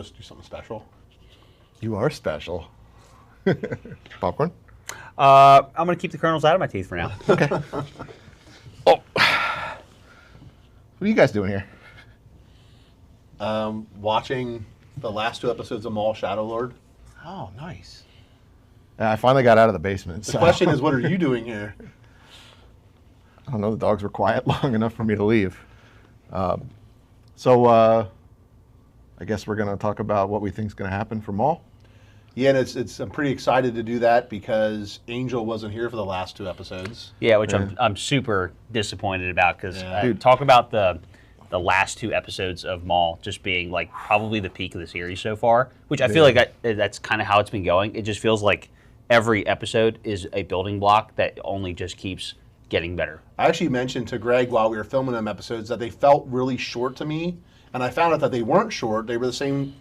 just do something special. You are special. Popcorn? I'm going to keep the kernels out of my teeth for now. Okay. Oh. What are you guys doing here? Watching the last 2 episodes of Maul Shadow Lord. Oh, nice. I finally got out of the basement. The question is, what are you doing here? I don't know. The dogs were quiet long enough for me to leave. I guess we're going to talk about what we think is going to happen for Maul. Yeah, and I'm pretty excited to do that because Angel wasn't here for the last 2 episodes. Yeah, which I'm super disappointed about because Dude. talk about the last 2 episodes of Maul just being like probably the peak of the series so far, which I feel like that's kind of how it's been going. It just feels like every episode is a building block that only just keeps getting better. I actually mentioned to Greg while we were filming them episodes that they felt really short to me, and I found out that they weren't short. They were the same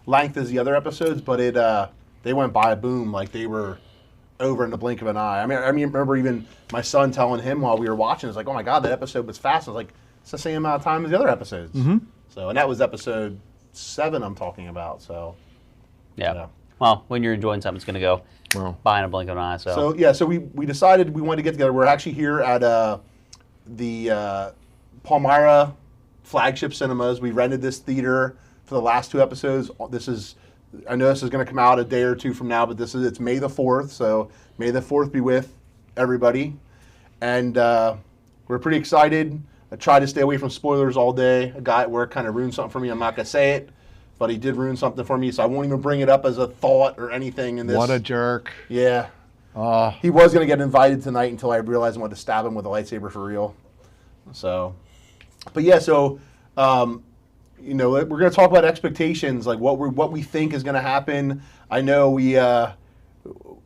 length as the other episodes, but they went by a boom, like they were over in the blink of an eye. I mean, remember even my son telling him while we were watching, it's like, oh my God, that episode was fast. I was like, it's the same amount of time as the other episodes. Mm-hmm. So, and that was episode 7 I'm talking about. So, Yeah. you know. Well, when you're enjoying something, it's going to go Well. by in a blink of an eye. So we decided we wanted to get together. We're actually here at the Palmyra flagship cinemas. We rented this theater for the last 2 episodes. I know this is going to come out a day or 2 from now, but it's May the 4th. So May the 4th be with everybody, and we're pretty excited. I tried to stay away from spoilers all day. A guy at work kind of ruined something for me. I'm not going to say it, but he did ruin something for me, so I won't even bring it up as a thought or anything in this. What a jerk. Yeah. He was going to get invited tonight until I realized I wanted to stab him with a lightsaber for real. So, but yeah, so, we're going to talk about expectations, like what we think is going to happen. I know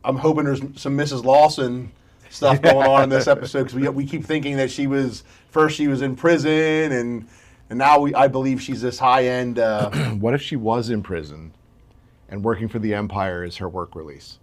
I'm hoping there's some Mrs. Lawson stuff going on in this episode because we keep thinking that she was in prison and now I believe she's this high-end. What if she was in prison and working for the Empire is her work release?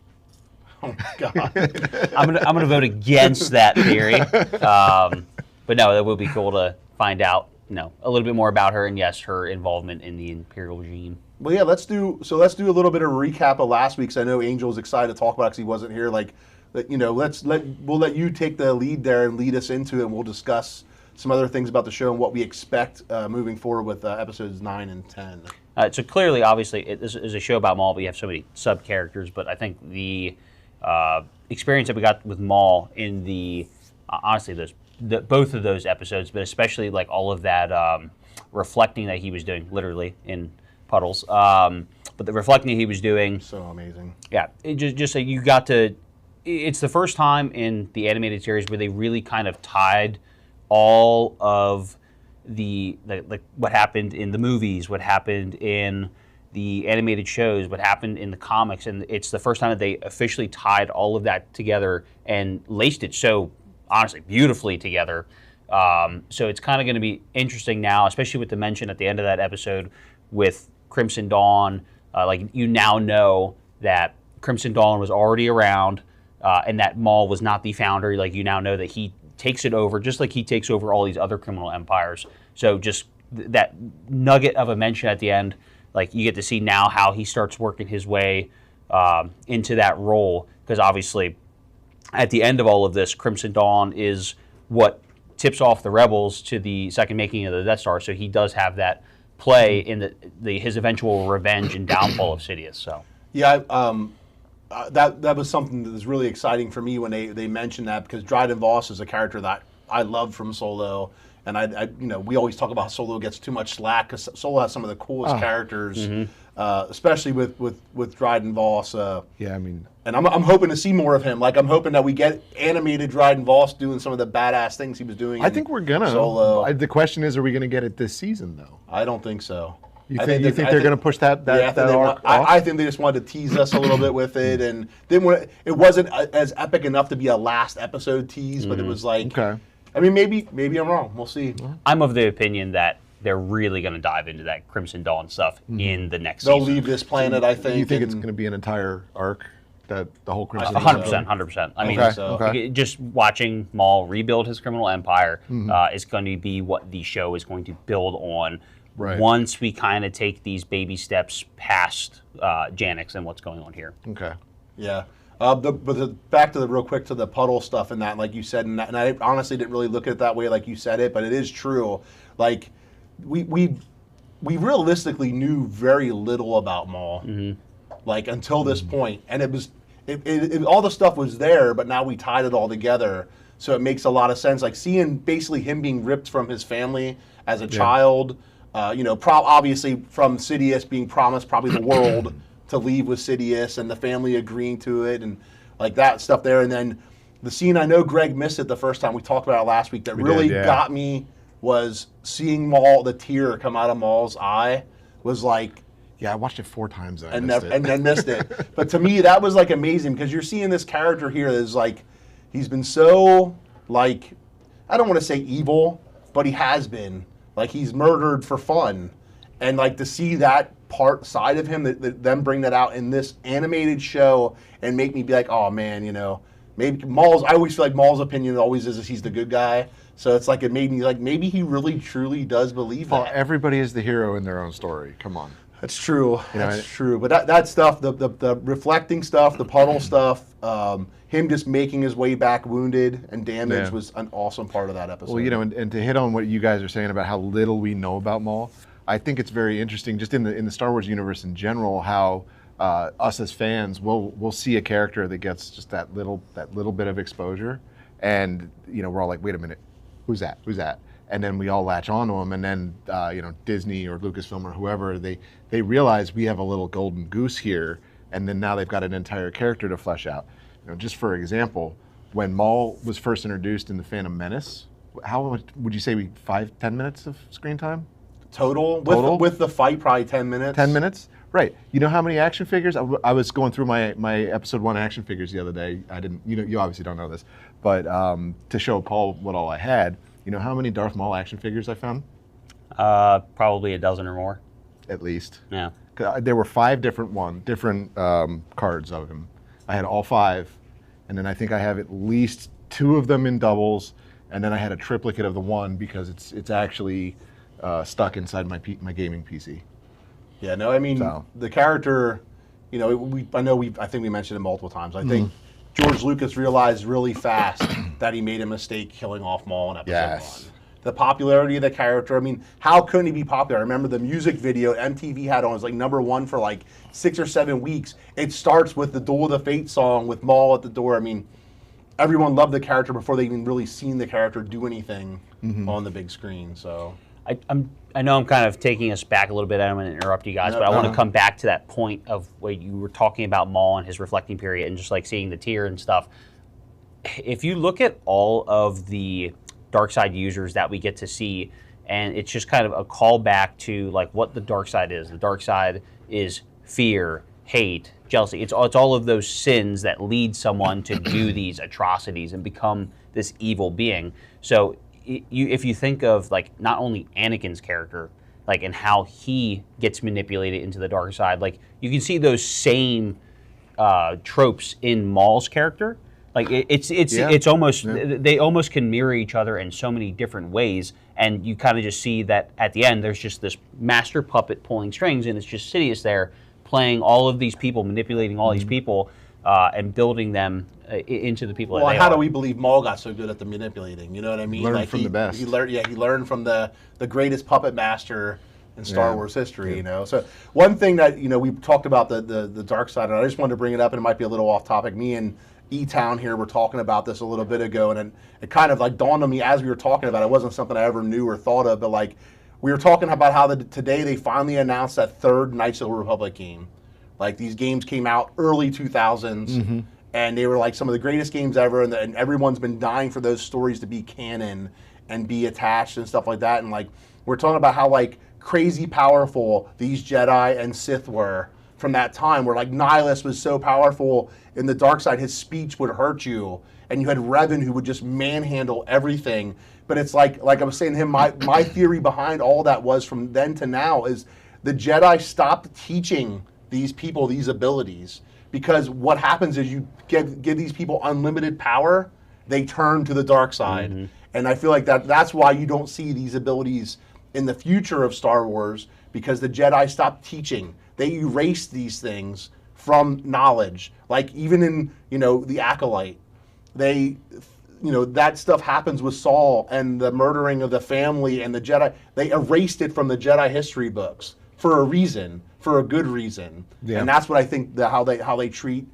Oh my God. I'm gonna vote against that theory. But no, that would be cool to find out, a little bit more about her and yes, her involvement in the Imperial regime. Well, yeah, let's do a little bit of a recap of last week's. I know Angel's excited to talk about it because he wasn't here. We'll let you take the lead there and lead us into it, and we'll discuss some other things about the show and what we expect moving forward with episodes 9 and 10. So clearly, obviously, this is a show about Maul, but you have so many sub-characters, but I think the experience that we got with Maul in honestly, both of those episodes, but especially like all of that reflecting that he was doing, literally, in puddles, but the reflecting he was doing. So amazing. Yeah, it just like you got to, it's the first time in the animated series where they really kind of tied all of the what happened in the movies, what happened in the animated shows, what happened in the comics, and it's the first time that they officially tied all of that together and laced it so honestly beautifully together. So it's kind of going to be interesting now, especially with the mention at the end of that episode with Crimson Dawn. You now know that Crimson Dawn was already around, and that Maul was not the founder. Like you now know that he takes it over, just like he takes over all these other criminal empires. So just that nugget of a mention at the end, like you get to see now how he starts working his way into that role. Because obviously, at the end of all of this, Crimson Dawn is what tips off the rebels to the second making of the Death Star. So he does have that play in his eventual revenge and downfall of Sidious. So yeah. That was something that was really exciting for me when they mentioned that, because Dryden Voss is a character that I love from Solo, and I we always talk about Solo gets too much slack because Solo has some of the coolest characters, especially with Dryden Voss. Yeah, I mean, and I'm hoping to see more of him. Like I'm hoping that we get animated Dryden Voss doing some of the badass things he was doing. I think we're gonna. Solo. The question is, are we gonna get it this season though? I don't think so. You think they're going to push that arc off? I think they just wanted to tease us a little bit with it, and it wasn't as epic enough to be a last episode tease, but it was like, okay. I mean, maybe I'm wrong. We'll see. I'm of the opinion that they're really going to dive into that Crimson Dawn stuff in the next They'll season. leave this planet, I think. You think it's going to be an entire arc, that the whole Crimson Dawn? 100%. I mean, just watching Maul rebuild his criminal empire is going to be what the show is going to build on Right. once we kind of take these baby steps past Janix and what's going on here. Okay. Yeah. Back to the real quick to the puddle stuff and that, like you said, and I honestly didn't really look at it that way, like you said it, but it is true. Like we realistically knew very little about Maul, like until this point, and it was all the stuff was there, but now we tied it all together, so it makes a lot of sense. Like seeing basically him being ripped from his family as a child, obviously from Sidious being promised probably the world. To leave with Sidious and the family agreeing to it and like that stuff there. And then the scene, I know Greg missed it the first time we talked about it last week, that got me was seeing Maul, the tear come out of Maul's eye was like... Yeah, I watched it 4 times and then missed it. But to me, that was like amazing because you're seeing this character here that is like, he's been so like, I don't want to say evil, but he has been. Like he's murdered for fun. And like to see that side of him, that them bring that out in this animated show and make me be like, oh man, maybe Maul's. I always feel like Maul's opinion always is he's the good guy. So it's like it made me like maybe he really truly does believe that. Everybody is the hero in their own story. Come on. That's true. That's true. But that stuff, the reflecting stuff, the puddle stuff, him just making his way back wounded and damaged was an awesome part of that episode. Well, and to hit on what you guys are saying about how little we know about Maul. I think it's very interesting, just in the Star Wars universe in general, how us as fans will see a character that gets just that little bit of exposure, and we're all like, wait a minute, who's that? And then we all latch onto him, and then Disney or Lucasfilm or whoever they realize we have a little golden goose here, and then now they've got an entire character to flesh out. Just for example, when Maul was first introduced in the Phantom Menace, how would you say 5-10 minutes of screen time? Total? With the fight, probably 10 minutes. 10 minutes? Right. You know how many action figures? I was going through my episode 1 action figures the other day. I didn't, you obviously don't know this, but to show Paul what all I had, you know how many Darth Maul action figures I found? Probably a dozen or more. At least. Yeah. There were 5 different cards of him. I had all 5, and then I think I have at least 2 of them in doubles, and then I had a triplicate of the one because it's actually stuck inside my gaming PC. Yeah, no, I mean the character. I think we mentioned it multiple times. I think George Lucas realized really fast that he made a mistake killing off Maul in episode 1. The popularity of the character. I mean, how couldn't he be popular? I remember the music video MTV had on was like #1 for like 6 or 7 weeks. It starts with the Duel of the Fate song with Maul at the door. I mean, everyone loved the character before they even really seen the character do anything on the big screen. So I know I'm kind of taking us back a little bit. I don't want to interrupt you guys, but I want to come back to that point of where you were talking about Maul and his reflecting period and just like seeing the tear and stuff. If you look at all of the dark side users that we get to see, and it's just kind of a callback to like what the dark side is. The dark side is fear, hate, jealousy. It's all of those sins that lead someone to do these atrocities and become this evil being. So if you think of like not only Anakin's character, like and how he gets manipulated into the dark side, like you can see those same tropes in Maul's character. Like it's almost they almost can mirror each other in so many different ways, and you kind of just see that at the end there's just this master puppet pulling strings, and it's just Sidious there playing all of these people, manipulating all these people, and building them into the people. Well, that they how are. do we believe Maul got so good at the manipulating? You know what I mean? Learned from the best. He learned from the greatest puppet master in Star Wars history. You know, so one thing that we talked about the dark side, and I just wanted to bring it up, and it might be a little off topic. Me and E-Town here were talking about this a little bit ago, and it kind of like dawned on me as we were talking about it. It wasn't something I ever knew or thought of, but like we were talking about how today they finally announced that third Knights of the Republic game. Like these games came out early 2000s, and they were like some of the greatest games ever, and everyone's been dying for those stories to be canon and be attached and stuff like that. And like we're talking about how like crazy powerful these Jedi and Sith were from that time, where like Nihilus was so powerful in the dark side, his speech would hurt you, and you had Revan who would just manhandle everything. But it's like I was saying to him, my theory behind all that was from then to now is the Jedi stopped teaching these people these abilities, because what happens is you give these people unlimited power, they turn to the dark side. And I feel like that's why you don't see these abilities in the future of Star Wars because the Jedi stopped teaching. They erased these things from knowledge. Like even in, the Acolyte, they, that stuff happens with Saul and the murdering of the family and the Jedi. They erased it from the Jedi history books for a reason, for a good reason. Yeah. And that's what I think how they treat,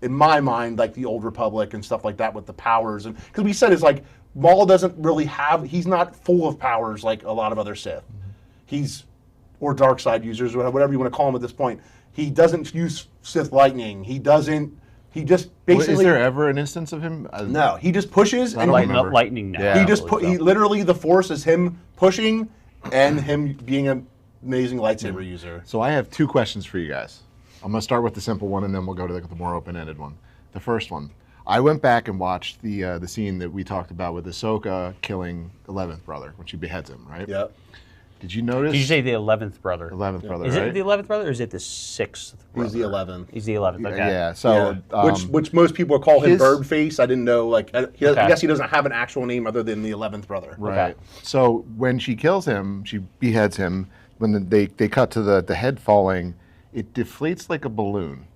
in my mind, like the Old Republic and stuff like that with the powers. And because we said it's like Maul doesn't really he's not full of powers like a lot of other Sith. Or dark side users, or whatever you want to call them at this point. He doesn't use Sith lightning. He just basically. Is there ever an instance of him? No, he just pushes and lightning. Yeah. he literally, the Force is him pushing and him being an amazing lightsaber user. So I have 2 questions for you guys. I'm going to start with the simple one, and then we'll go to the more open-ended one. The first one, I went back and watched the scene that we talked about with Ahsoka killing 11th brother when she beheads him, right? Yep. Did you notice? Did you say the 11th brother? 11th brother, Is right? it the 11th brother, or is it the 6th brother? He's the 11th. He's the 11th, okay. Yeah, so... which most people call him his- Birdface. I didn't know, I Okay. guess he doesn't have an actual name other than the 11th brother. Right. So when she kills him, she beheads him. When they cut to the head falling, it deflates like a balloon,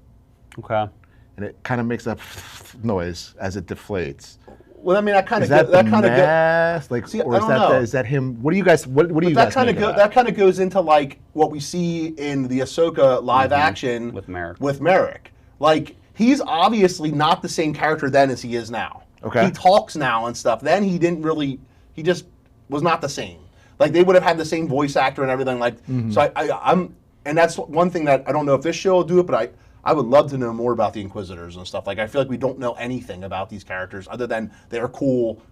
Okay. and it kind of makes that noise as it deflates. Well, I mean, that kind Is of that mask? Like, See, or I is don't that know. is that him? What do you guys? What do you that guys kind make of of that kind of goes into like what we see in the Ahsoka live action With Merrick. With Merrick, like he's obviously not the same character then as he is now. Okay. He talks now and stuff. Then he didn't really. He just was not the same. Like they would have had the same voice actor and everything. Like so, I'm and that's one thing that I don't know if this show will do it, but I would love to know more about the Inquisitors and stuff. Like I feel like we don't know anything about these characters other than they're cool.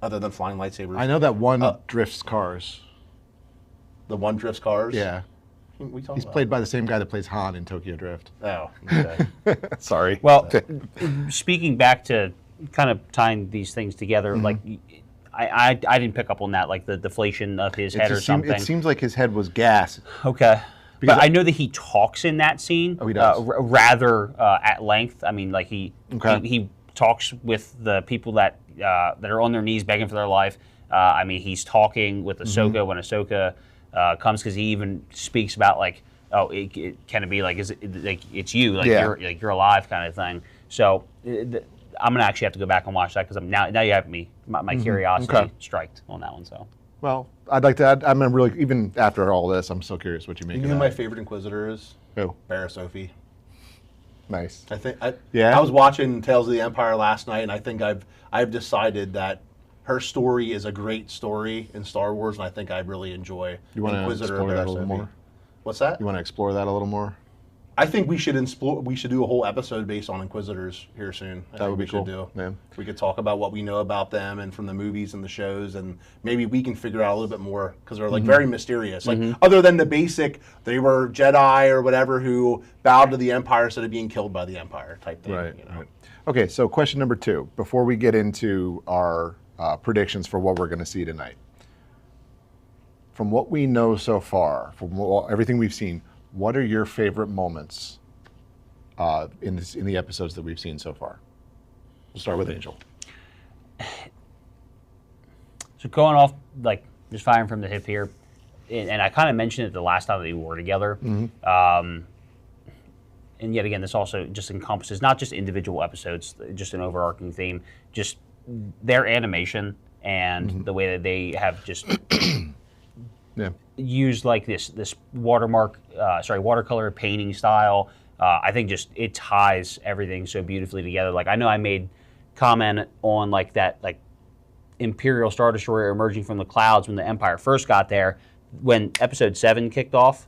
Other than flying lightsabers. I know that one drifts cars. The one drifts cars? Yeah. We talking He's about? played by the same guy that plays Han in Tokyo Drift. Oh, okay. Sorry. Well, speaking back to kind of tying these things together, like I didn't pick up on that, like the deflation of his head or something. It seems like his head was gas. Okay. Because But I know that he talks in that scene. Oh, he does? Rather at length. I mean, like he talks with the people that are on their knees begging for their life. I mean, he's talking with Ahsoka when Ahsoka comes, because he even speaks about like, oh, can it be like, is it like it's you, like you're alive kind of thing. So I'm gonna actually have to go back and watch that, because now you have my curiosity striked on that one. So. Well, I'd like to add, I'm really, even after all this, I'm still curious what you make You of know who that. my favorite Inquisitor is? Who? Barra Sophie. Nice. I think Yeah? I was watching Tales of the Empire last night, and I think I've decided that her story is a great story in Star Wars, and I think I really enjoy You want to Inquisitor explore Barra that a little Sophie. more? What's that? You want to explore that a little more? I think we should do a whole episode based on Inquisitors here soon. That would be cool. Yeah. We could talk about what we know about them and from the movies and the shows, and maybe we can figure out a little bit more, because they're like very mysterious. Like other than the basic, they were Jedi or whatever who bowed to the Empire instead of being killed by the Empire type thing. Right. You know? Right. Okay, so question number 2, before we get into our predictions for what we're going to see tonight. From what we know so far, from everything we've seen, what are your favorite moments in the episodes that we've seen so far? We'll start with Angel. So going off, like, just firing from the hip here, and I kind of mentioned it the last time that we were together, and yet again, this also just encompasses not just individual episodes, just an overarching theme, just their animation and the way that they have just used like this watercolor painting style. I think just it ties everything so beautifully together. Like I know I made comment on like that like Imperial Star Destroyer emerging from the clouds when the Empire first got there, when Episode 7 kicked off,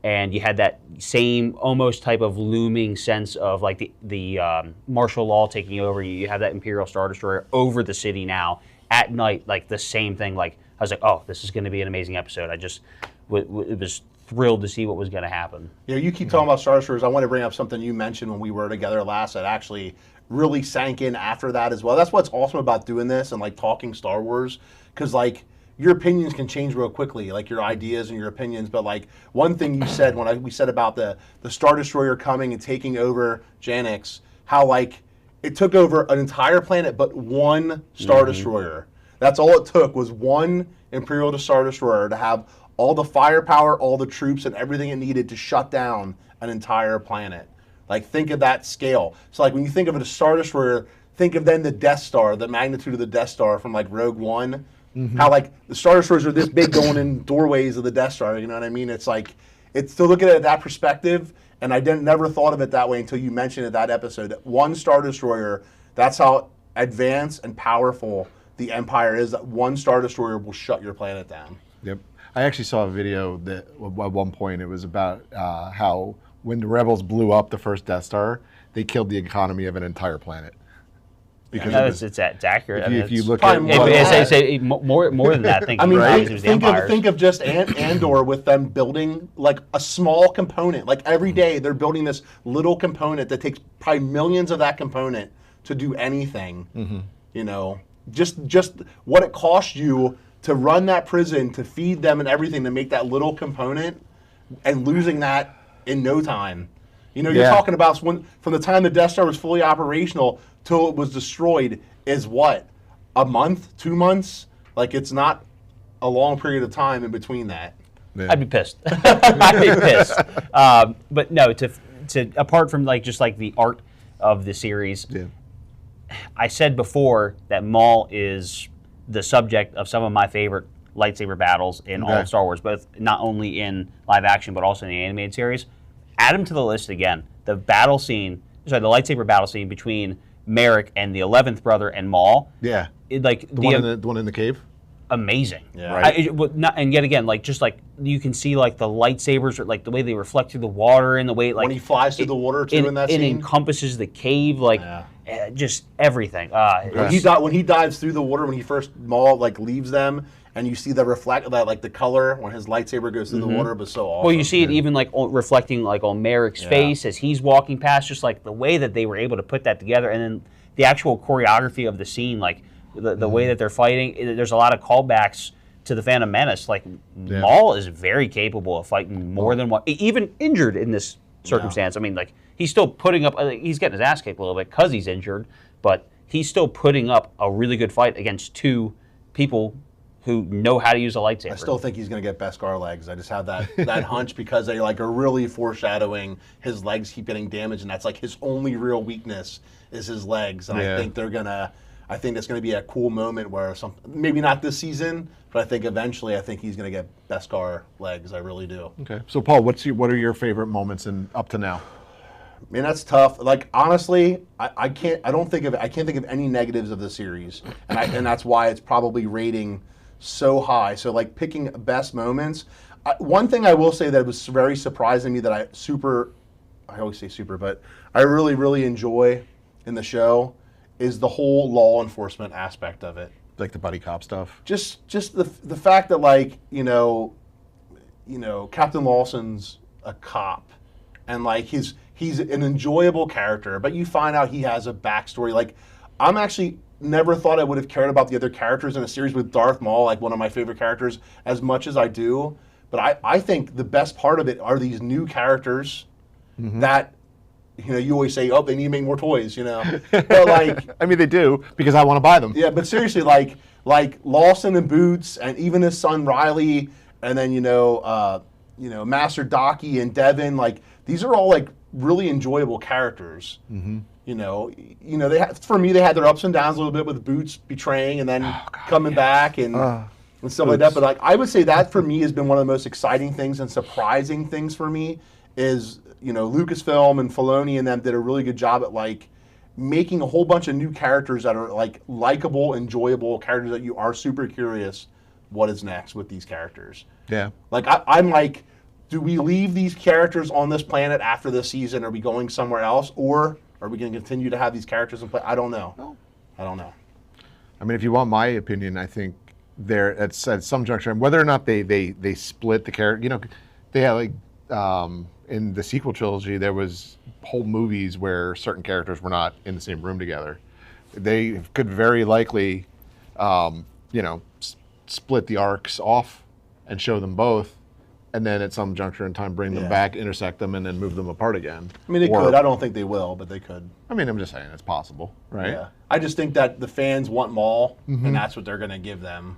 and you had that same almost type of looming sense of like the martial law taking over. You have that Imperial Star Destroyer over the city now at night, like the same thing. Like I was like, oh, this is going to be an amazing episode. I just was thrilled to see what was going to happen. Yeah, you keep talking about Star Destroyers. I want to bring up something you mentioned when we were together last that actually really sank in after that as well. That's what's awesome about doing this and like talking Star Wars, because like your opinions can change real quickly, like your ideas and your opinions. But like one thing you said when we said about the Star Destroyer coming and taking over Janix, how like it took over an entire planet but one Star Destroyer. That's all it took was one Imperial Star Destroyer to have all the firepower, all the troops, and everything it needed to shut down an entire planet. Like, think of that scale. So, like, when you think of a Star Destroyer, think of then the Death Star, the magnitude of the Death Star from, like, Rogue One. How, like, the Star Destroyers are this big going in doorways of the Death Star, you know what I mean? It's like, it's to look at it at that perspective, and I never thought of it that way until you mentioned it that episode. One Star Destroyer, that's how advanced and powerful the Empire is, that one Star Destroyer will shut your planet down. Yep. I actually saw a video that at one point it was about how when the rebels blew up the first Death Star, they killed the economy of an entire planet. Because it's accurate. If you look probably at more than that. I mean, it was the Empires. think of just Andor with them building like a small component. Like every day they're building this little component that takes probably millions of that component to do anything. You know, just what it costs you to run that prison, to feed them and everything, to make that little component, and losing that in no time. You know, you're talking about from the time the Death Star was fully operational till it was destroyed is what? A month? 2 months? Like, it's not a long period of time in between that. Yeah. I'd be pissed. I'd be pissed. But no, to apart from like just like the art of the series, I said before that Maul is the subject of some of my favorite lightsaber battles in all of Star Wars, both not only in live action but also in the animated series. Add him to the list again. The lightsaber battle scene between Merrick and the 11th brother and Maul. Yeah. The one in the cave. Amazing. Yeah. Right. And yet again, like just like you can see like the lightsabers, or like the way they reflect through the water and the way like when he flies through the water too in that scene. It encompasses the cave, like just everything. When he dives through the water, when he first Maul like leaves them, and you see the the color when his lightsaber goes through the water, but so awesome. Well, you see it even like reflecting like on Merrick's face as he's walking past, just like the way that they were able to put that together, and then the actual choreography of the scene, like the way that they're fighting. There's a lot of callbacks to the Phantom Menace. Like Maul is very capable of fighting more than one, even injured in this circumstance. I mean, like he's still putting up. He's getting his ass kicked a little bit because he's injured, but he's still putting up a really good fight against two people who know how to use a lightsaber. I still think he's going to get Beskar legs. I just have that hunch because they like are really foreshadowing his legs keep getting damaged, and that's like his only real weakness is his legs. And I think that's going to be a cool moment where maybe not this season, but I think eventually he's going to get Beskar legs. I really do. Okay. So Paul, what are your favorite moments up to now? Man, that's tough. Like honestly, I can't think of any negatives of the series, and that's why it's probably rating so high. So like picking best moments. One thing I will say that was very surprising to me that I always say super, but I really, really enjoy in the show is the whole law enforcement aspect of it. Like the buddy cop stuff. Just the fact that like, you know, Captain Lawson's a cop and like he's an enjoyable character, but you find out he has a backstory. Like I'm actually never thought I would have cared about the other characters in a series with Darth Maul, like one of my favorite characters, as much as I do. But I think the best part of it are these new characters that, you know, you always say, oh, they need to make more toys, you know. But like, I mean, they do because I want to buy them. Yeah, but seriously, like Lawson and Boots, and even his son Riley, and then Master Docky and Devin, like these are all like really enjoyable characters. You know, for me, they had their ups and downs a little bit with Boots betraying and then coming back and stuff like that. But like, I would say that for me has been one of the most exciting things and surprising things for me is, you know, Lucasfilm and Filoni and them did a really good job at like making a whole bunch of new characters that are like likable, enjoyable characters that you are super curious what is next with these characters. Yeah. Like I'm like, do we leave these characters on this planet after this season? Are we going somewhere else, or are we going to continue to have these characters in play? I don't know. I don't know. I mean, if you want my opinion, I think they're at some juncture, whether or not they split the character, you know, they had like in the sequel trilogy, there was whole movies where certain characters were not in the same room together. They could very likely, split the arcs off and show them both, and then at some juncture in time bring them Yeah. back, intersect them, and then move them apart again. I mean, they Or- could. I don't think they will, but they could. I mean, I'm just saying it's possible, right? Yeah. I just think that the fans want Maul, and that's what they're going to give them.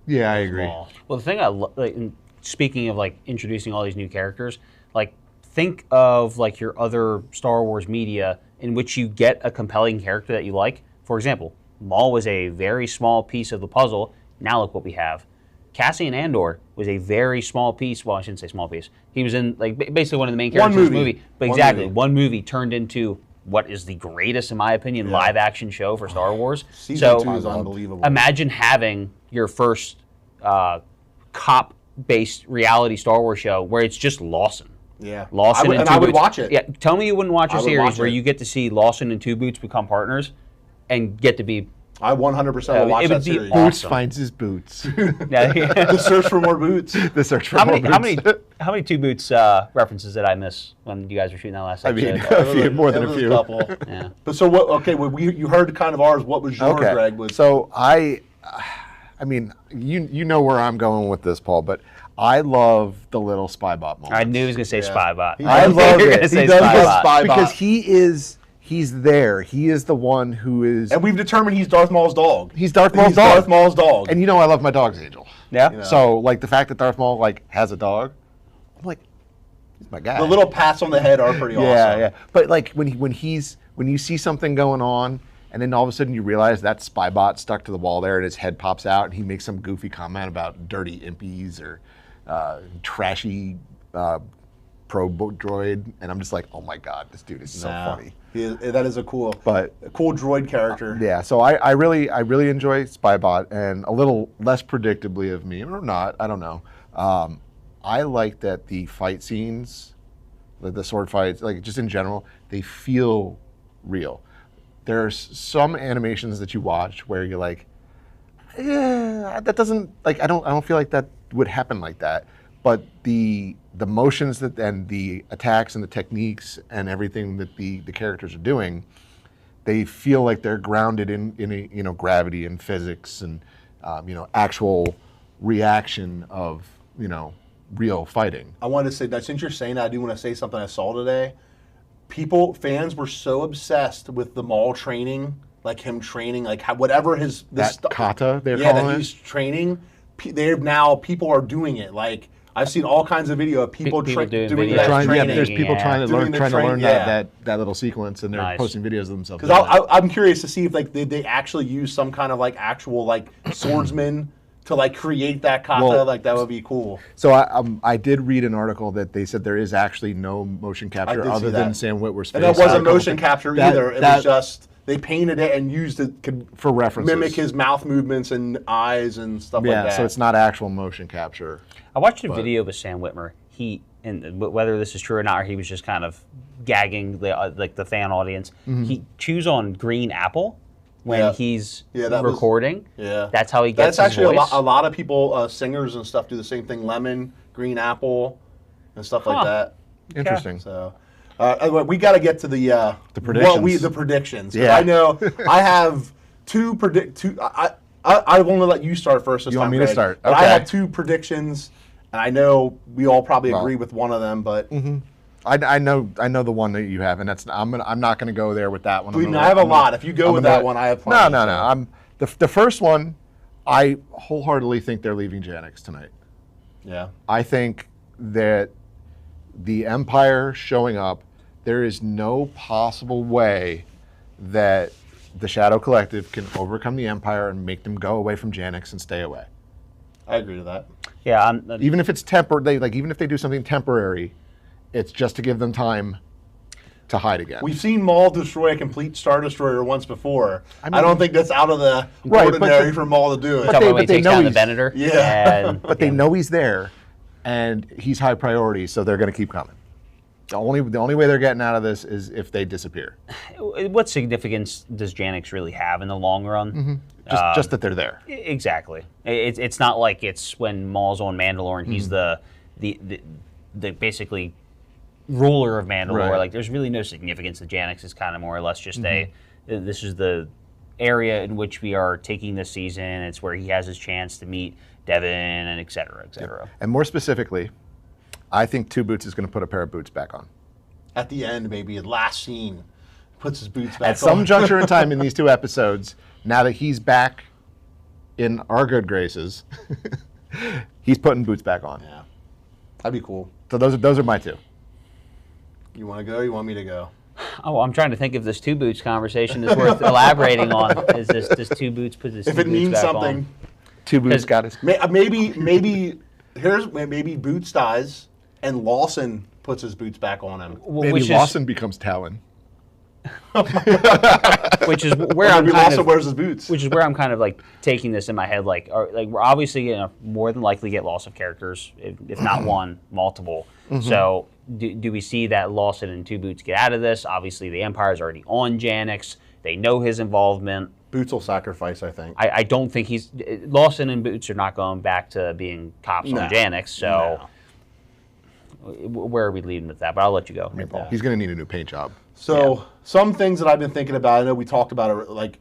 Yeah, I agree. Maul. Well, the thing speaking of like introducing all these new characters, like think of like your other Star Wars media in which you get a compelling character that you like. For example, Maul was a very small piece of the puzzle. Now look what we have. Cassian Andor was a very small piece. Well, I shouldn't say small piece. He was in like basically one of the main characters One in the movie. movie. But One exactly, movie. one movie turned into what is the greatest, in my opinion, live action show for Star Wars. Season so 2 is unbelievable. imagine having your first cop-based reality Star Wars show where it's just Lawson. Yeah. Lawson I would, and and Two I would Boots. watch it. Yeah, tell me you wouldn't watch a I would series watch where it. you get to see Lawson and Two Boots become partners and get to be. I 100% will watch it would that be series. awesome. Boots finds his boots. Yeah. The search for more boots. The search for how more many boots. how many Two Boots references did I miss when you guys were shooting that last I mean, episode? a few, more than It a was few. couple. Yeah. But so what? Okay, well, you heard kind of ours. What was yours, Greg? Was So I mean, you know where I'm going with this, Paul, but I love the little Spybot moment. I knew he was going to say Spybot. I knew love you were it. gonna say He does love Spybot. Spybot. because he's there. He is the one who is. and we've determined he's Darth Maul's dog. He's Darth Maul's He's dog. Darth Maul's dog. And you know I love my dogs, Angel. Yeah. know. So like the fact that Darth Maul like has a dog, I'm like, he's my guy. the little pats on the head are pretty yeah, awesome. yeah. But like when you see something going on, and then all of a sudden you realize that Spybot stuck to the wall there, and his head pops out, and he makes some goofy comment about dirty impies or trashy probe droid, and I'm just like, oh my god, this dude is so Nah, funny. that is a cool droid character. Yeah, so I really enjoy Spybot, and a little less predictably of me, or not, I don't know. I like that the fight scenes, the sword fights, like just in general, they feel real. There's some animations that you watch where you're like, yeah, that doesn't like I don't feel like that would happen like that. But the motions that and the attacks and the techniques and everything that the characters are doing, they feel like they're grounded in a, gravity and physics and actual reaction of real fighting. I wanted to say that since you're saying that, I do want to say something I saw today. Fans were so obsessed with the Maul training, like him training, like whatever Kata they're that calling he's training. People are doing it. Like I've seen all kinds of video of people People doing doing videos. that Trying, training. there's people trying to Doing learn yeah. that little sequence, and they're Nice. posting videos of themselves. Because doing it. I'm curious to see if like they actually use some kind of like actual like swordsman to like create that kata. Well, like that would be cool. So I did read an article that they said there is actually no motion capture did see other than that. Sam Witwer's face. And that wasn't Article. motion capture either. It was just they painted it and used it for references. mimic his mouth movements and eyes and stuff like that. So it's not actual motion capture. I watched a video of Sam Witwer. And whether this is true or not, or he was just kind of gagging the fan audience. He chews on green apple when he's recording. That's how he gets That's actually his voice. a lot of people, singers and stuff, do the same thing. Lemon, green apple, and stuff like that. Interesting. So. We got to get to the predictions. The predictions. Yeah. I know I have two I won't let you start first this You time. want me to Greg, start? but Okay. I have two predictions, and I know we all probably agree with one of them, but I know the one that you have, and that's I'm not going to go there with that one. I have a lot. If you go with that one, I have plenty. No. I'm the first one. I wholeheartedly think they're leaving Janix tonight. Yeah. I think that the Empire showing up, there is no possible way that the Shadow Collective can overcome the Empire and make them go away from Janix and stay away. I agree with that. Yeah, Even if it's even if they do something temporary, it's just to give them time to hide again. We've seen Maul destroy a complete Star Destroyer once before. I mean- don't think that's out of the Right, but ordinary the- for Maul to do it. talking about when he they takes know down the he's- Venator. Yeah. And, But they know he's there, and he's high priority, so they're going to keep coming. The only way they're getting out of this is if they disappear. what significance does Janix really have in the long run? Just that they're there. Exactly. It's not like it's when Maul's on Mandalore and he's the basically ruler of Mandalore. Right. Like, there's really no significance. The Janix is kind of more or less just this is the area in which we are taking this season. It's where he has his chance to meet Devin and et cetera, et cetera. And more specifically, I think Two Boots is going to put a pair of boots back on. At the end, maybe at last scene, puts his boots back on. At some juncture in time in these 2 episodes, now that he's back in our good graces, he's putting boots back on. Yeah, that'd be cool. So those are my 2. You want to go? Or you want me to go? Oh, I'm trying to think if this Two Boots conversation is worth elaborating on. Is this does Two Boots put this? If Two it Boots means back something. on? Two Boots got his. Maybe maybe Boots dies and Lawson puts his boots back on him. Maybe Lawson becomes Talon. Which is where Or I'm maybe kind Lawson of, wears his boots. which is where I'm kind of like taking this in my head. Like we're obviously gonna more than likely get loss of characters, if not one, multiple. So do we see that Lawson and Two Boots get out of this? Obviously, the Empire's already on Janix. They know his involvement. Boots will sacrifice, I think. I don't think Lawson and Boots are not going back to being cops No. on Janix. So where are we leading with that? But I'll let you go. Hey, Paul. He's going to need a new paint job. So some things that I've been thinking about, I know we talked about it, like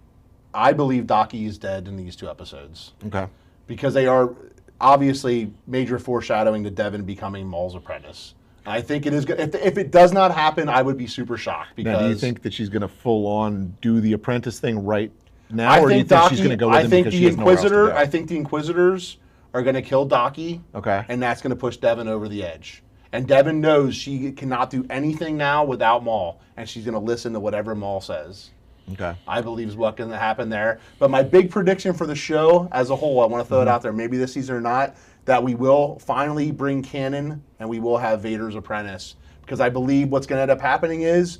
I believe Daki is dead in these 2 episodes. Okay. Because they are obviously major foreshadowing to Devin becoming Maul's apprentice. And I think it is good. If it does not happen, I would be super shocked. Because Now, do you think that she's going to full on do the apprentice thing right now, or do you think Daki, she's going to go with him because she has nowhere else to go? I think the Inquisitors are going to kill Daki. Okay. And that's going to push Devin over the edge. And Devin knows she cannot do anything now without Maul, and she's going to listen to whatever Maul says. Okay. I believe is what's going to happen there. But my big prediction for the show as a whole, I want to throw it out there, maybe this season or not, that we will finally bring canon and we will have Vader's apprentice. Because I believe what's going to end up happening is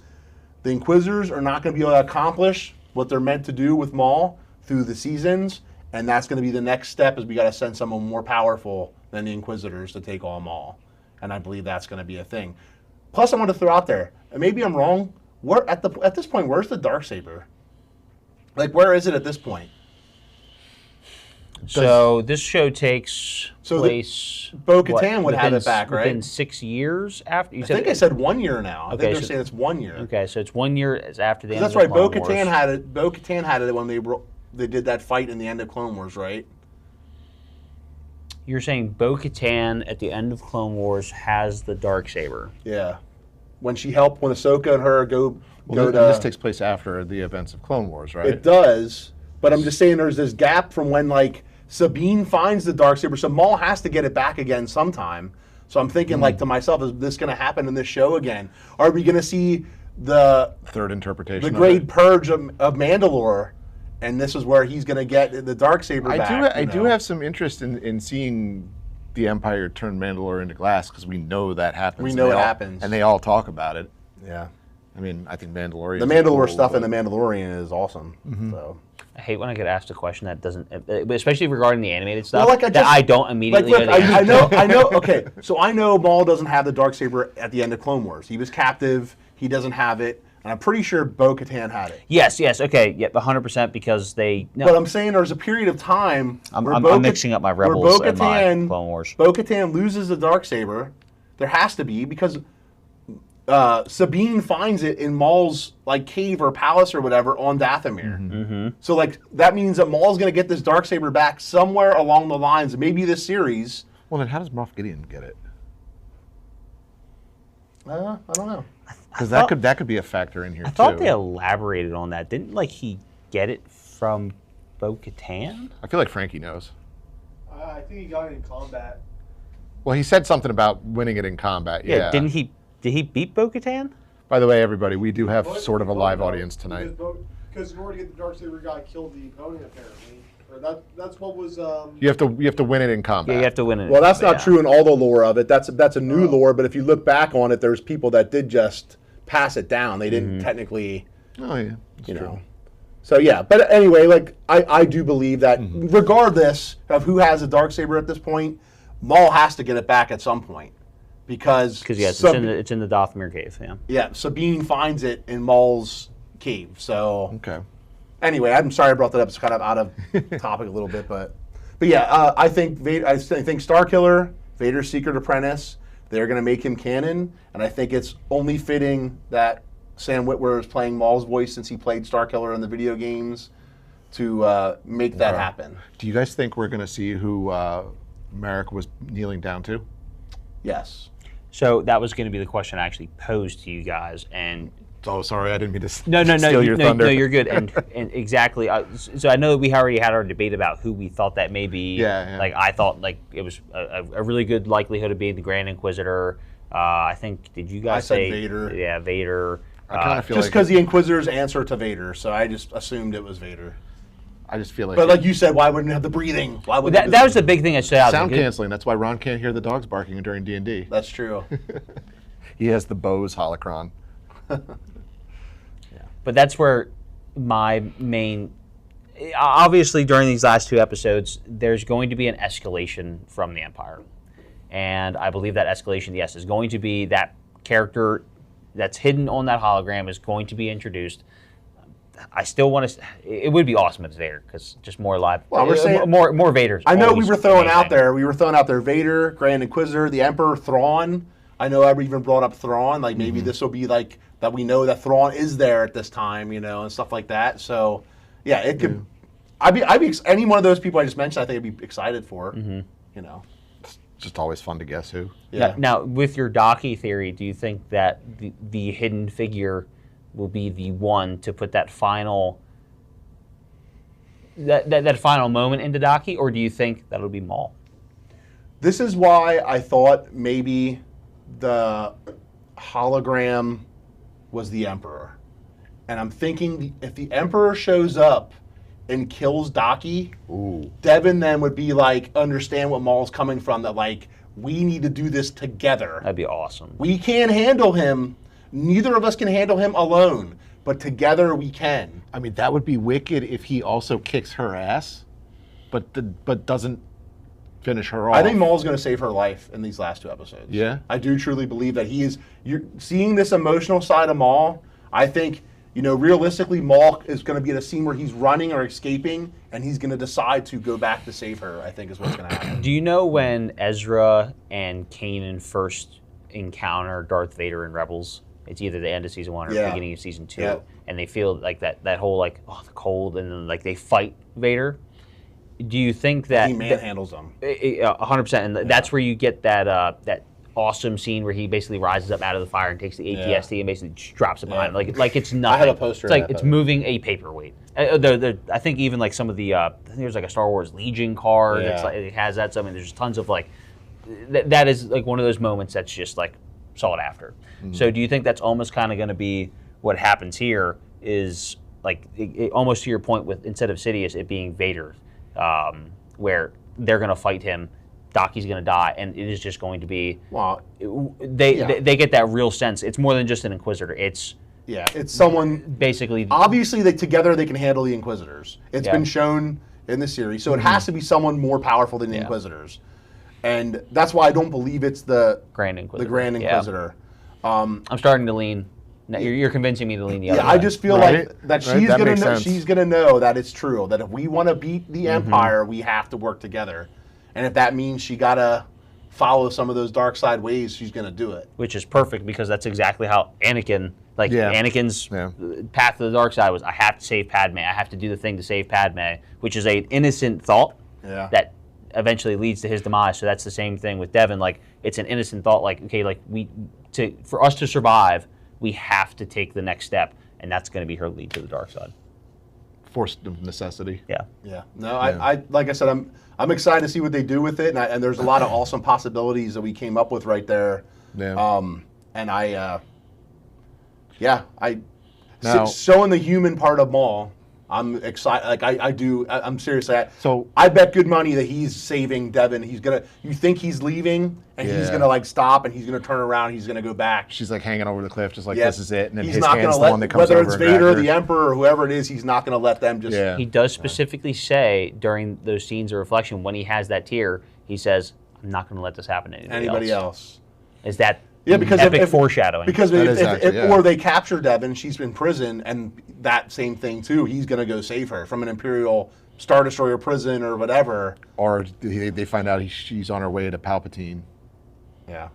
the Inquisitors are not going to be able to accomplish what they're meant to do with Maul through the seasons, and that's going to be the next step is we got to send someone more powerful than the Inquisitors to take on Maul. And I believe that's going to be a thing. Plus, I want to throw out there, and maybe I'm wrong, at this point, where's the Darksaber? Like, where is it at this point? So this show takes place. Bo-Katan would have it back, right? Within 6 years after. I think I said 1 year now. I think they're saying it's 1 year. Okay, so it's 1 year after the end. That's of right. Clone Bo-Katan Wars. had it. Bo-Katan had it when they did that fight in the end of Clone Wars, right? You're saying Bo-Katan at the end of Clone Wars has the Darksaber. Yeah. When Ahsoka and her go to. This takes place after the events of Clone Wars, right? It does, but I'm just saying there's this gap from when like Sabine finds the Darksaber, so Maul has to get it back again sometime. So I'm thinking like to myself, is this going to happen in this show again? Are we going to see the third interpretation, the of great it. purge of Mandalore, and this is where he's going to get the Darksaber back? I do have some interest in seeing the Empire turn Mandalore into glass because we know that happens. We know it happens, and they all talk about it. Yeah. I mean, I think Mandalorian. The Mandalore stuff in the Mandalorian is awesome. So. I hate when I get asked a question that doesn't, especially regarding the animated stuff, Well, that I don't immediately look, go to the answer. I know. Okay, so I know Maul doesn't have the Darksaber at the end of Clone Wars. He was captive. He doesn't have it, and I'm pretty sure Bo-Katan had it. Yes, okay, yep, 100% because they. No, But I'm saying there's a period of time where I'm mixing up my Rebels and my Clone Wars. Bo-Katan loses the Darksaber. There has to be because Sabine finds it in Maul's like cave or palace or whatever on Dathomir. Mm-hmm. So like that means that Maul's going to get this Darksaber back somewhere along the lines, maybe this series. Well, then how does Moff Gideon get it? I don't know. Because that could be a factor in here I thought too. they elaborated on that. Didn't like he get it from Bo-Katan? I feel like Frankie knows. I think he got it in combat. Well, he said something about winning it in combat. Yeah. Didn't he? Did he beat Bo-Katan? By the way, everybody, we do have sort of a live audience tonight. Because in order to get the Darksaber, guy killed the opponent apparently. Or that's what was. You have to win it in combat. Yeah, you have to win it. Well, that's not true in all the lore of it. That's a new lore. But if you look back on it, there's people that did just pass it down. They didn't technically. Oh yeah, you know. So yeah, but anyway, like I do believe that regardless of who has a Darksaber at this point, Maul has to get it back at some point because yes, it's in the Dathomir cave. Yeah. Yeah, Sabine finds it in Maul's cave. So okay. Anyway, I'm sorry I brought that up. It's kind of out of topic a little bit, but yeah, I think Starkiller, Vader's secret apprentice, they're going to make him canon, and I think it's only fitting that Sam Witwer is playing Maul's voice since he played Starkiller in the video games to make that happen. Do you guys think we're going to see who Merrick was kneeling down to? Yes. So that was going to be the question I actually posed to you guys, and Oh, sorry, I didn't mean to no, steal your thunder. No, you're good. And exactly. So I know that we already had our debate about who we thought that may be. Yeah. Like I thought, like it was a really good likelihood of being the Grand Inquisitor. I think. Did you guys I said say Vader. Yeah, Vader. I kind of feel Just like because the Inquisitor's answer to Vader, so I just assumed it was Vader. I just feel like. But like you said, why wouldn't it have the breathing? Why would That was the big thing that stood out. sound canceling. That's why Ron can't hear the dogs barking during D&D. That's true. He has the Bose holocron. But that's where my main. Obviously, during these last 2 episodes, there's going to be an escalation from the Empire. And I believe that escalation, yes, is going to be that character that's hidden on that hologram is going to be introduced. I still want to. It would be awesome if it's Vader, because just more live. Well, we're saying more Vaders. I know we always were throwing out amazing. there. We were throwing out there Vader, Grand Inquisitor, the Emperor, Thrawn. I know I even brought up Thrawn. Like maybe this will be like that. We know that Thrawn is there at this time, and stuff like that. So yeah, it could. I'd be any one of those people I just mentioned. I think I'd be excited for. It's just always fun to guess who. Yeah. Now, with your Daki theory, do you think that the hidden figure will be the one to put that final that final moment into Daki, or do you think that'll be Maul? This is why I thought maybe the hologram was the Emperor. And I'm thinking if the Emperor shows up and kills Daki, Devin then would be like, understand what Maul's coming from, that like, we need to do this together. That'd be awesome. We can't handle him. Neither of us can handle him alone, but together we can. I mean, that would be wicked if he also kicks her ass, but doesn't finish her off. I think Maul's going to save her life in these last 2 episodes. Yeah? I do truly believe that he is. You're seeing this emotional side of Maul. I think, realistically, Maul is going to be at a scene where he's running or escaping, and he's going to decide to go back to save her, I think is what's going to happen. Do you know when Ezra and Kanan first encounter Darth Vader in Rebels? It's either the end of season 1 or the beginning of season 2, Yeah. and they feel like that whole like the cold, and then like they fight Vader. Do you think that He manhandles them. 100%, and that's where you get that awesome scene where he basically rises up out of the fire and takes the ATST and basically just drops it behind him, like it's nothing. I have a poster It's of like that, it's though. moving a paperweight. I think even like some of the I think there's like a Star Wars Legion card. Yeah. It's like, it has that. So I mean, there's tons of like that is like one of those moments that's just like sought after. So do you think that's almost kind of going to be what happens here? Is like almost to your point with instead of Sidious it being Vader, where they're going to fight him, Daki's going to die, and it is just going to be. Well, They get that real sense. It's more than just an Inquisitor. It's it's someone. basically Obviously, together they can handle the Inquisitors. It's Yeah. been shown in the series, so it has to be someone more powerful than the Yeah. Inquisitors, and that's why I don't believe it's the Grand Inquisitor. the Grand Yeah. Inquisitor. I'm starting to lean. No, you're convincing me to lean the other way. I just feel Right? like that Right, she's that gonna makes know, sense. she's gonna know that it's true. That if we want to beat the Empire, we have to work together, and if that means she gotta follow some of those dark side ways, she's gonna do it. Which is perfect because that's exactly how Anakin, Anakin's path to the dark side was, I have to save Padme. I have to do the thing to save Padme, which is a innocent thought Yeah. that eventually leads to his demise. So that's the same thing with Devin. Like it's an innocent thought. Like okay, like for us to survive, we have to take the next step, and that's going to be her lead to the dark side. Forced of necessity. Yeah. Yeah. No, I like I said, I'm excited to see what they do with it, and there's a lot of awesome possibilities that we came up with right there. Yeah. And Now- showing the human part of Maul, I'm excited. Like I'm seriously. So- I bet good money that he's saving Devin. You think he's leaving, and he's Yeah. gonna like stop, and he's gonna turn around, he's gonna go back. She's like hanging over the cliff, just like Yeah. this is it, and then He's his not hand's gonna the one that comes whether over it's and Vader, grabs her. the Emperor, or whoever it is, he's not gonna let them just. Yeah. He does specifically say during those scenes of reflection when he has that tear, he says, "I'm not going to let this happen to Anybody else? Is that Because epic if foreshadowing? Because That if, is if- actually, if- yeah. or they capture Devin, she's in prison, and that same thing too. He's gonna go save her from an Imperial Star Destroyer prison or whatever. Or they find out she's on her way to Palpatine, Yeah.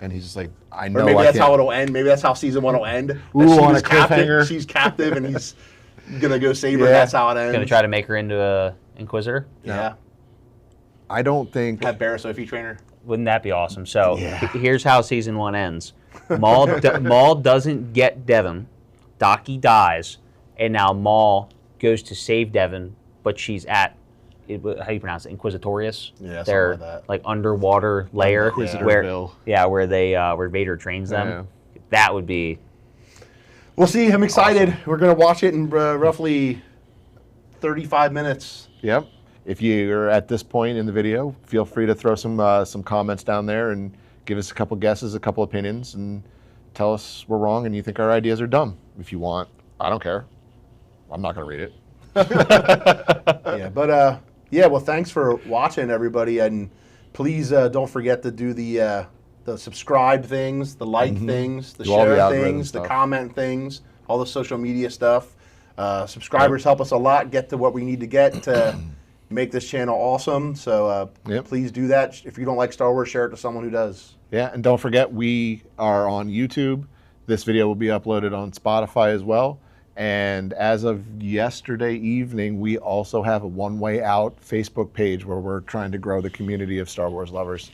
and he's just like, I know Or maybe I that's can't. how it'll end. Maybe that's how season 1 will end. That Ooh, she on was a cliffhanger. She's captive, and he's gonna go save her. Yeah. That's how it ends. Going to try to make her into a Inquisitor? Yeah. I don't think. Have Barra Sophie trainer. Wouldn't that be awesome? So Yeah. here's how season 1 ends. Maul doesn't get Devon. Daki dies, and now Maul goes to save Devon, but she's at how do you pronounce it? Inquisitorius. Yeah, something their like that. like underwater lair Inquisitorville. where Vader trains them. Yeah. That would be. We'll see. I'm excited. We're going to watch it in roughly 35 minutes. Yep. If you're at this point in the video, feel free to throw some comments down there and give us a couple guesses, a couple opinions, and tell us we're wrong and you think our ideas are dumb. If you want, I don't care. I'm not going to read it. Yeah, but well, thanks for watching, everybody, and please don't forget to do the subscribe things, the like things, the Do all the share algorithm things, the stuff. comment things, all the social media stuff. Subscribers help us a lot get to what we need to get to make this channel awesome. So please do that. If you don't like Star Wars, share it to someone who does. Yeah, and don't forget, we are on YouTube. This video will be uploaded on Spotify as well. And as of yesterday evening, we also have a One Way Out Facebook page where we're trying to grow the community of Star Wars lovers.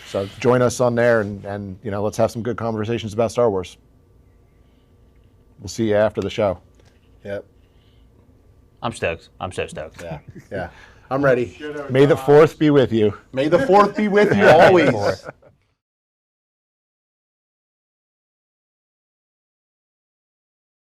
So join us on there and let's have some good conversations about Star Wars. We'll see you after the show. Yep. I'm stoked. I'm so stoked. Yeah. I'm ready. May the 4th be with you. May the 4th be with you always.